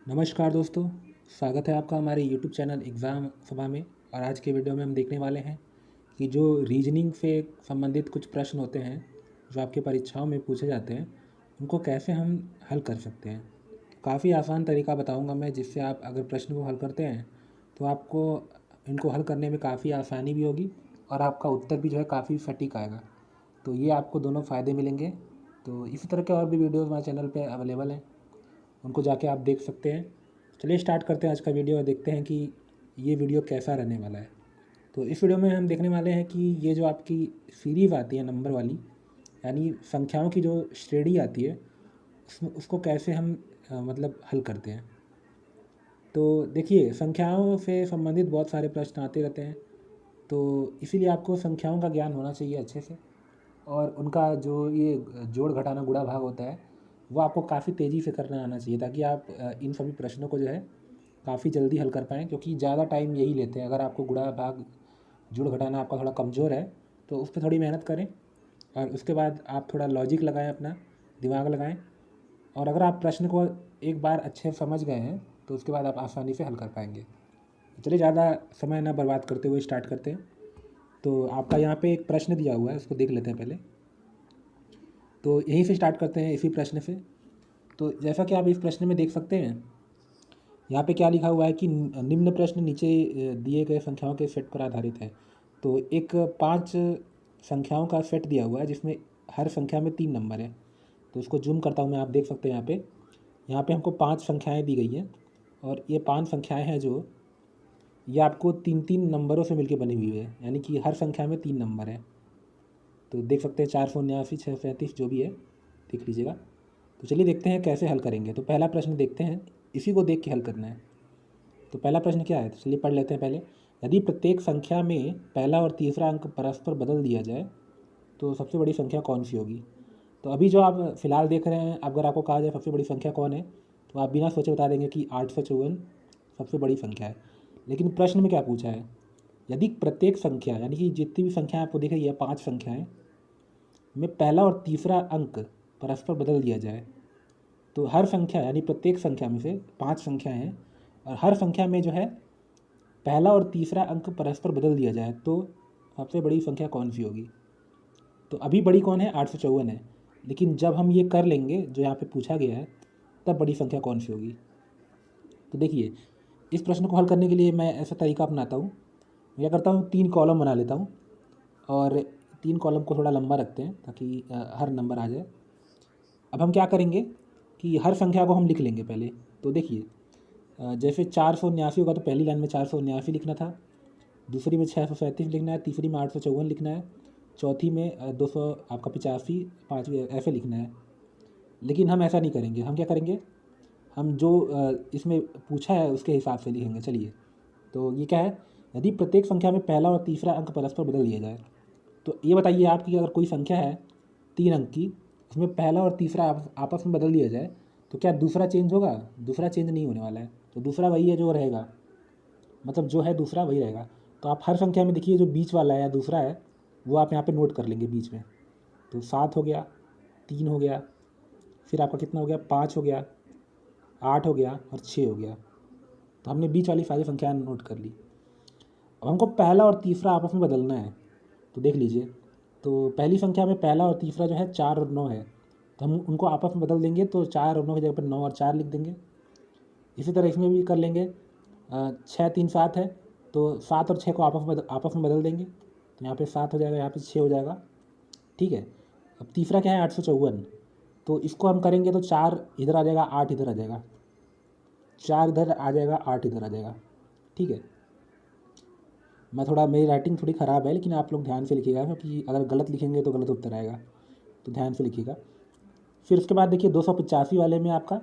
नमस्कार दोस्तों, स्वागत है आपका हमारे यूट्यूब चैनल एग्ज़ाम सभा में। और आज के वीडियो में हम देखने वाले हैं कि जो रीजनिंग से संबंधित कुछ प्रश्न होते हैं जो आपके परीक्षाओं में पूछे जाते हैं, उनको कैसे हम हल कर सकते हैं। काफ़ी आसान तरीका बताऊंगा मैं, जिससे आप अगर प्रश्न को हल करते हैं तो आपको इनको हल करने में काफ़ी आसानी भी होगी और आपका उत्तर भी जो है काफ़ी सटीक आएगा। तो ये आपको दोनों फ़ायदे मिलेंगे। तो इसी तरह के और भी वीडियोज़ हमारे चैनल पर अवेलेबल हैं, उनको जाके आप देख सकते हैं। चलिए स्टार्ट करते हैं आज का वीडियो और देखते हैं कि ये वीडियो कैसा रहने वाला है। तो इस वीडियो में हम देखने वाले हैं कि ये जो आपकी सीरीज़ आती है नंबर वाली, यानी संख्याओं की जो श्रेणी आती है, उसको कैसे हम मतलब हल करते हैं। तो देखिए, संख्याओं से संबंधित बहुत सारे प्रश्न आते रहते हैं, तो इसीलिए आपको संख्याओं का ज्ञान होना चाहिए अच्छे से। और उनका जो ये जोड़ घटाना गुणा भाग होता है, वो आपको काफ़ी तेज़ी से करना आना चाहिए, ताकि आप इन सभी प्रश्नों को जो है काफ़ी जल्दी हल कर पाएँ, क्योंकि ज़्यादा टाइम यही लेते हैं। अगर आपको गुणा भाग जोड़ घटाना आपका थोड़ा कमज़ोर है तो उस पर थोड़ी मेहनत करें, और उसके बाद आप थोड़ा लॉजिक लगाएं, अपना दिमाग लगाएं। और अगर आप प्रश्न को एक बार अच्छे से समझ गए हैं तो उसके बाद आप आसानी से हल कर पाएंगे। चलिए ज़्यादा समय ना बर्बाद करते हुए स्टार्ट करते हैं। तो आपका यहाँ पे एक प्रश्न दिया हुआ है, उसको देख लेते हैं पहले। तो यहीं से स्टार्ट करते हैं, इसी प्रश्न से। तो जैसा कि आप इस प्रश्न में देख सकते हैं, यहाँ पे क्या लिखा हुआ है कि निम्न प्रश्न नीचे दिए गए संख्याओं के सेट पर आधारित है। तो एक 5 संख्याओं का सेट दिया हुआ है, जिसमें हर संख्या में 3 नंबर है। तो इसको जूम करता हूँ मैं, आप देख सकते हैं यहाँ पे हमको 5 संख्याएँ दी गई हैं। और ये 5 संख्याएँ हैं जो ये आपको 3-3 नंबरों से मिलकर बनी हुई है, यानी कि हर संख्या में 3 नंबर है। तो देख सकते हैं 479, 637 जो भी है, देख लीजिएगा। तो चलिए देखते हैं कैसे हल करेंगे। तो पहला प्रश्न देखते हैं, इसी को देख के हल करना है। तो पहला प्रश्न क्या है, तो चलिए पढ़ लेते हैं पहले। यदि प्रत्येक संख्या में पहला और तीसरा अंक परस्पर बदल दिया जाए तो सबसे बड़ी संख्या कौन सी होगी। तो अभी जो आप फिलहाल देख रहे हैं, अगर आपको कहा जाए सबसे बड़ी संख्या कौन है, तो आप बिना सोचे बता देंगे कि 854 सबसे बड़ी संख्या है। लेकिन प्रश्न में क्या पूछा है, यदि प्रत्येक संख्या, यानी कि जितनी भी संख्या आपको दिख रही है 5 संख्याएँ में पहला और तीसरा अंक परस्पर बदल दिया जाए, तो हर संख्या यानी प्रत्येक संख्या में से 5 संख्याएँ हैं, और हर संख्या में जो है पहला और तीसरा अंक परस्पर बदल दिया जाए तो सबसे बड़ी संख्या कौन सी होगी। तो अभी बड़ी कौन है, 854 है। लेकिन जब हम ये कर लेंगे जो यहाँ पे पूछा गया है, तब बड़ी संख्या कौन सी होगी। तो देखिए, इस प्रश्न को हल करने के लिए मैं ऐसा तरीका अपनाता हूँ। मैं क्या करता हूँ, 3 कॉलम बना लेता हूँ, और 3 कॉलम को थोड़ा लंबा रखते हैं ताकि हर नंबर आ जाए। अब हम क्या करेंगे कि हर संख्या को हम लिख लेंगे पहले। तो देखिए, जैसे 479 होगा तो पहली लाइन में 479 लिखना था, दूसरी में 637 लिखना है, तीसरी में 854 लिखना है, चौथी में 200 आपका 85, पाँचवीं ऐसे लिखना है। लेकिन हम ऐसा नहीं करेंगे, हम क्या करेंगे, हम जो इसमें पूछा है उसके हिसाब से लिखेंगे। चलिए, तो ये क्या है, यदि प्रत्येक संख्या में पहला और तीसरा अंक परस्पर बदल दिया जाए। तो ये बताइए आप कि अगर कोई संख्या है 3 अंक की, उसमें पहला और तीसरा आपस में बदल दिया जाए तो क्या दूसरा चेंज होगा। दूसरा चेंज नहीं होने वाला है, तो दूसरा वही है जो रहेगा, मतलब जो है दूसरा वही रहेगा। तो आप हर संख्या में देखिए, जो बीच वाला है या दूसरा है वो आप यहाँ पे नोट कर लेंगे बीच में। तो 7 हो गया, 3 हो गया, फिर आपका कितना हो गया, 5 हो गया, 8 हो गया और 6 हो गया। तो हमने बीच वाली सारी संख्याएं नोट कर ली। अब हमको पहला और तीसरा आपस में बदलना है। तो देख लीजिए, तो पहली संख्या में पहला और तीसरा जो है 4 और 9 है, तो हम उनको आपस में बदल देंगे। तो 4 और 9 की जगह पर 9 और 4 लिख देंगे। इसी तरह इसमें भी कर लेंगे। 6 3 7 है, तो 7 और 6 को आपस में बदल देंगे। तो यहाँ पे 7 हो जाएगा, यहाँ पे 6 हो जाएगा। ठीक है। अब तीसरा क्या है, 854। तो इसको हम करेंगे तो 4 इधर आ जाएगा, 8 इधर आ जाएगा, 4 इधर आ जाएगा, 8 इधर आ जाएगा। ठीक है। मेरी राइटिंग थोड़ी ख़राब है, लेकिन आप लोग ध्यान से लिखिएगा, क्योंकि अगर गलत लिखेंगे तो गलत उत्तर आएगा। तो ध्यान से लिखिएगा। फिर उसके बाद देखिए, 285 वाले में आपका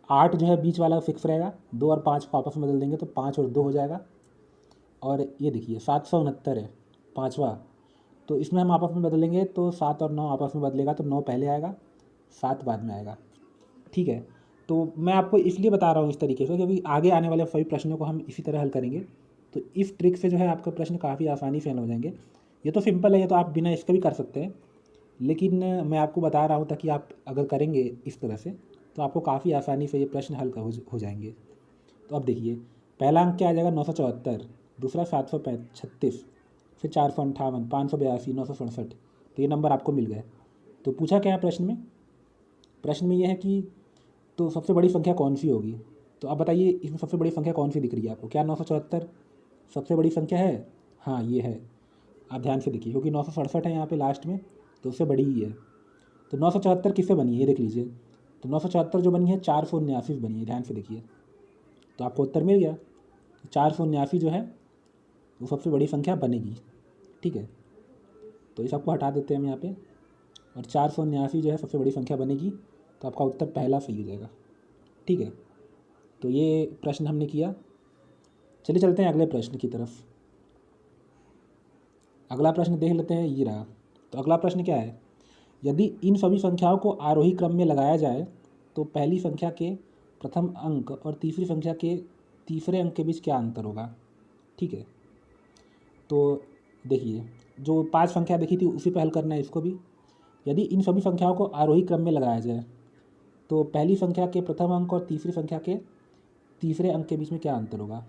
8 जो है बीच वाला फिक्स रहेगा, 2 और 5 को आपस में बदल देंगे तो 5 और 2 हो जाएगा। और ये देखिए 769 है पाँचवा, तो इसमें हम आपस में बदलेंगे तो 7 और 9 आपस में बदलेगा, तो 9 पहले आएगा, 7 बाद में आएगा। ठीक है। तो मैं आपको इसलिए बता रहा हूँ इस तरीके से, क्योंकि आगे आने वाले सभी प्रश्नों को हम इसी तरह हल करेंगे। तो इस ट्रिक से जो है आपका प्रश्न काफ़ी आसानी से हल हो जाएंगे। ये तो सिंपल है, ये तो आप बिना इसके भी कर सकते हैं, लेकिन मैं आपको बता रहा हूँ ताकि आप अगर करेंगे इस तरह से तो तो आपको काफ़ी आसानी से ये प्रश्न हल हो जाएंगे। तो अब देखिए, पहला अंक क्या आ जाएगा 974, दूसरा 736, फिर 458, 582, 967। तो ये नंबर आपको मिल गए। तो पूछा क्या है प्रश्न में? प्रश्न में ये है कि तो सबसे बड़ी संख्या कौन सी होगी। तो आप बताइए इसमें सबसे बड़ी संख्या कौन सी दिख रही है आपको? क्या 974 सबसे बड़ी संख्या है? हाँ ये है। आप ध्यान से देखिए, क्योंकि 967 है यहाँ पे लास्ट में, तो उससे बड़ी ही है। तो 974 किससे बनी है ये देख लीजिए। तो 974 जो बनी है 479 से बनी है, ध्यान से देखिए। तो आपको उत्तर मिल गया। 479 जो है वो सबसे बड़ी संख्या बनेगी। ठीक है, तो इस सबको हटा देते हैं हम यहाँ पे, और 479 जो है सबसे बड़ी संख्या बनेगी। तो आपका उत्तर पहला सही हो जाएगा। ठीक है, तो ये प्रश्न हमने किया। चलिए चलते हैं अगले प्रश्न की तरफ। अगला प्रश्न देख लेते हैं, ये रहा। तो अगला प्रश्न क्या है? यदि इन सभी संख्याओं को आरोही क्रम में लगाया जाए तो पहली संख्या के प्रथम अंक और तीसरी संख्या के तीसरे अंक के बीच क्या अंतर होगा। ठीक है, तो देखिए जो 5 संख्या देखी थी उसी पे हल करना है इसको भी। यदि इन सभी संख्याओं को आरोही क्रम में लगाया जाए तो पहली संख्या के प्रथम अंक और तीसरी संख्या के तीसरे अंक के बीच में क्या अंतर होगा।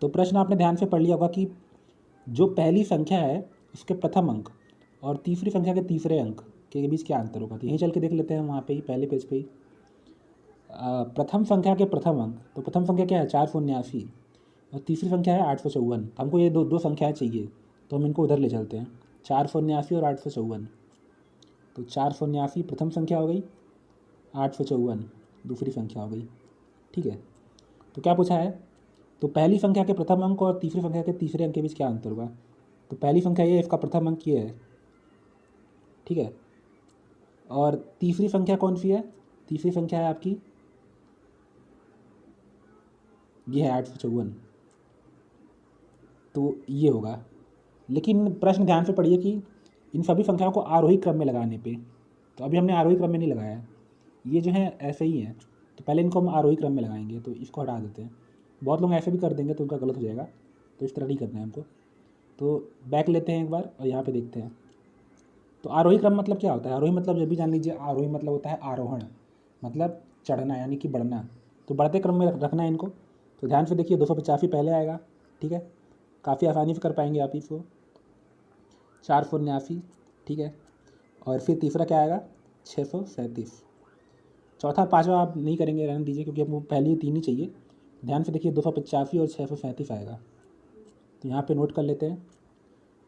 तो प्रश्न आपने ध्यान से पढ़ लिया होगा कि जो पहली संख्या है उसके प्रथम अंक और तीसरी संख्या के तीसरे अंक के बीच क्या अंतर होगा। तो यहीं चल के देख लेते हैं वहाँ पे ही, पहले पेज पे ही। प्रथम संख्या के प्रथम अंक, तो प्रथम संख्या क्या है 479 और तीसरी संख्या है 854। हमको ये दो संख्याएँ चाहिए, तो हम इनको उधर ले चलते हैं, 479 और 854। तो 479 प्रथम संख्या हो गई, 854 दूसरी संख्या हो गई। ठीक है, तो क्या पूछा है? तो पहली संख्या के प्रथम अंक और तीसरी संख्या के तीसरे अंक के बीच क्या अंतर होगा। तो पहली संख्या ये, इसका प्रथम अंक ये है। ठीक है, और तीसरी संख्या कौन सी है? तीसरी संख्या है आपकी ये है 854। तो ये होगा। लेकिन प्रश्न ध्यान से पढ़िए कि इन सभी संख्याओं को आरोही क्रम में लगाने पे, तो अभी हमने आरोही क्रम में नहीं लगाया है, ये जो है ऐसे ही है। तो पहले इनको हम आरोही क्रम में लगाएंगे, तो इसको हटा देते हैं। बहुत लोग ऐसे भी कर देंगे तो उनका गलत हो जाएगा, तो इस तरह नहीं करना है हमको। तो बैक लेते हैं एक बार और यहाँ पे देखते हैं। तो आरोही क्रम मतलब क्या होता है? आरोही मतलब जब भी जान लीजिए, आरोही मतलब होता है आरोहण, मतलब चढ़ना यानी कि बढ़ना। तो बढ़ते क्रम में रखना है इनको। तो ध्यान से देखिए, 285 पहले आएगा। ठीक है, काफ़ी आसानी से कर पाएंगे आप इसको। 479, ठीक है, और फिर तीसरा क्या आएगा 637। चौथा पाँचवा आप नहीं करेंगे, रहने दीजिए, क्योंकि हमको पहले ही 3 ही चाहिए। ध्यान से देखिए 285 और 637 आएगा। तो यहाँ पे नोट कर लेते हैं,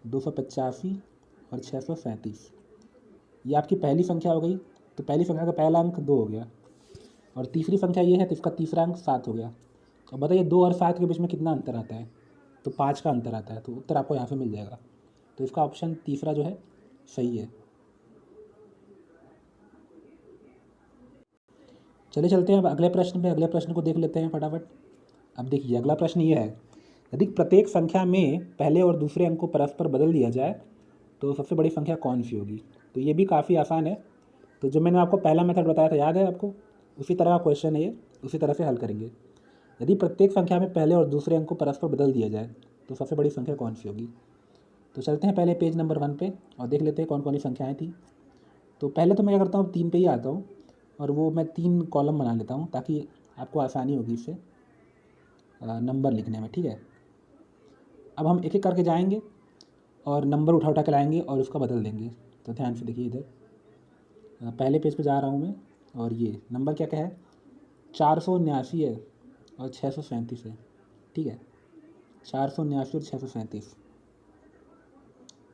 285 और 637, ये आपकी पहली संख्या हो गई। तो पहली संख्या का पहला अंक 2 हो गया, और तीसरी संख्या ये है तो इसका तीसरा अंक 7 हो गया। अब बताइए 2 और 7 के बीच में कितना अंतर आता है? तो 5 का अंतर आता है। तो उत्तर आपको यहाँ से मिल जाएगा। तो इसका ऑप्शन तीसरा जो है सही है। चलिए चलते हैं अब अगले प्रश्न पे। अगले प्रश्न को देख लेते हैं फटाफट। अब देखिए अगला प्रश्न ये है, यदि प्रत्येक संख्या में पहले और दूसरे अंक को परस्पर बदल दिया जाए तो सबसे बड़ी संख्या कौन सी होगी। तो ये भी काफ़ी आसान है। तो जो मैंने आपको पहला मेथड बताया था, याद है आपको? उसी तरह का क्वेश्चन है ये, उसी तरह से हल करेंगे। यदि प्रत्येक संख्या में पहले और दूसरे अंक को परस्पर बदल दिया जाए तो सबसे बड़ी संख्या कौन सी होगी। तो चलते हैं पहले पेज नंबर 1 पे और देख लेते हैं कौन कौन सी संख्याएँ थी। तो पहले तो मैं क्या करता हूँ, 3 पे ही आता हूँ, और वो मैं 3 कॉलम बना लेता हूँ ताकि आपको आसानी होगी इससे नंबर लिखने में। ठीक है, अब हम एक एक करके जाएंगे और नंबर उठा उठा के लाएंगे और उसका बदल देंगे। तो ध्यान से देखिए, इधर पहले पेज पे जा रहा हूँ मैं, और ये नंबर क्या क्या है 479 है और 637 है। ठीक है, 479 और 637।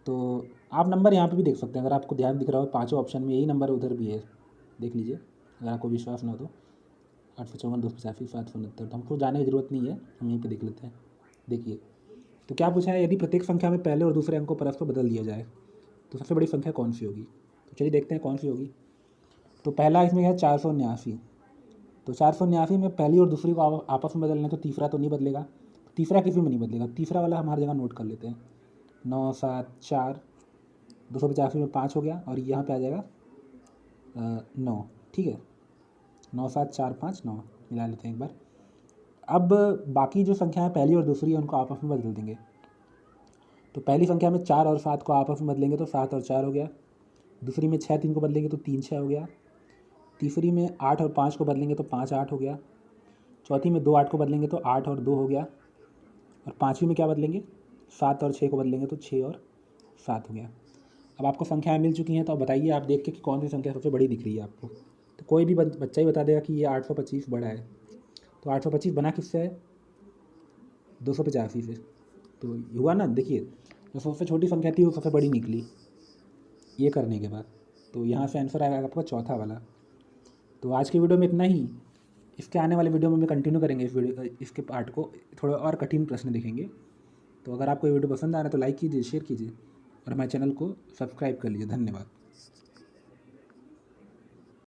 तो आप नंबर यहाँ पे भी देख सकते हैं, अगर आपको ध्यान दिख रहा हो पाँचों ऑप्शन में यही नंबर उधर भी है, देख लीजिए अगर आपको विश्वास ना हो तो। 854, 285, 769। तो हमको जाने की ज़रूरत नहीं है, हम यहीं पे देख लेते हैं। देखिए तो क्या पूछा है, यदि प्रत्येक संख्या में पहले और दूसरे अंक को परस्पर बदल दिया जाए तो सबसे बड़ी संख्या कौन सी होगी। तो चलिए देखते हैं कौन सी होगी। तो पहला इसमें है 479। तो 479 में पहली और दूसरी को आपस में बदलना है, तो तीसरा तो नहीं बदलेगा। तीसरा किसी में नहीं बदलेगा, तीसरा वाला हम हर जगह नोट कर लेते हैं। 9 7 4, 285 में 5 हो गया, और यहाँ पे आ जाएगा 9। ठीक है, 9 7 4 5 9 मिला लेते हैं एक बार। अब बाकी जो संख्याएं पहली और दूसरी है उनको आपस में बदल देंगे। तो पहली संख्या में 4 और 7 को आपस में बदलेंगे तो 7 और 4 हो गया। दूसरी में 6 3 को बदलेंगे तो 3 6 हो गया। तीसरी में 8 और 5 को बदलेंगे तो 5 8 हो गया। चौथी में 2 8 को बदलेंगे तो 8 और 2 हो गया। और पाँचवीं में क्या बदलेंगे, 7 और 6 को बदलेंगे तो 6 और 7 हो गया। अब आपको संख्याएँ मिल चुकी हैं, तो अब बताइए आप देख के कि कौन सी संख्या सबसे बड़ी दिख रही है आपको। तो कोई भी बच्चा ही बता देगा कि ये 825 बड़ा है। तो 825 बना किससे है, 285 से। तो हुआ ना, देखिए जो सबसे छोटी संख्या थी वो सबसे बड़ी निकली ये करने के बाद। तो यहाँ से आंसर आएगा आपका चौथा वाला। तो आज की वीडियो में इतना ही। इसके आने वाले वीडियो में मैं कंटिन्यू करेंगे इसके पार्ट को, थोड़ा और कठिन प्रश्न दिखेंगे। तो अगर आपको ये वीडियो पसंद आ रहा है तो लाइक कीजिए, शेयर कीजिए और हमारे चैनल को सब्सक्राइब कर लीजिए। धन्यवाद।